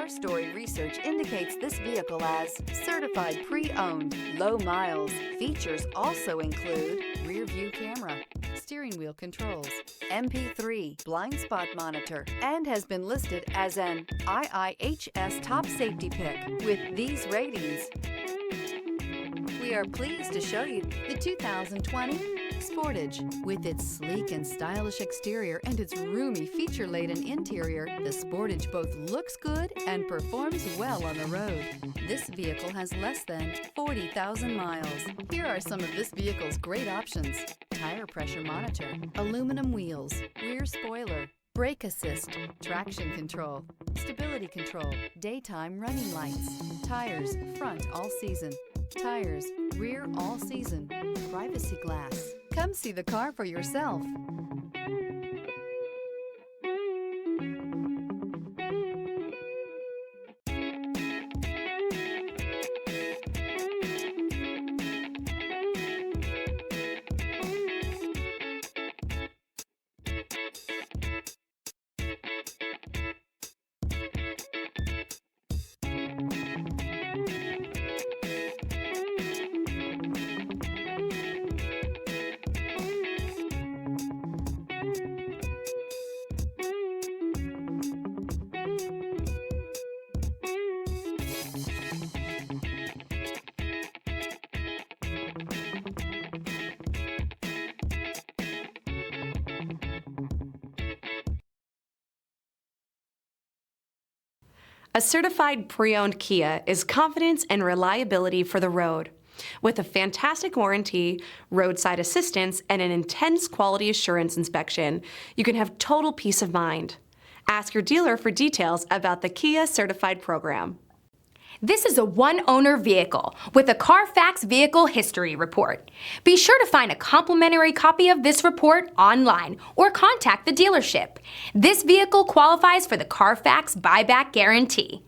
Car Story research indicates this vehicle as certified pre-owned, low miles. Features also include rear view camera, steering wheel controls, MP3, blind spot monitor, and has been listed as an IIHS top safety pick. With these ratings, we are pleased to show you the 2020 Sportage. With its sleek and stylish exterior and its roomy feature-laden interior, the Sportage both looks good and performs well on the road. This vehicle has less than 40,000 miles. Here are some of this vehicle's great options: tire pressure monitor, aluminum wheels, rear spoiler, brake assist, traction control, stability control, daytime running lights, tires front all season, tires rear all season, privacy glass. Come see the car for yourself. A certified pre-owned Kia is confidence and reliability for the road. With a fantastic warranty, roadside assistance, and an intense quality assurance inspection, you can have total peace of mind. Ask your dealer for details about the Kia Certified program. This is a one-owner vehicle with a Carfax Vehicle History Report. Be sure to find a complimentary copy of this report online or contact the dealership. This vehicle qualifies for the Carfax Buyback Guarantee.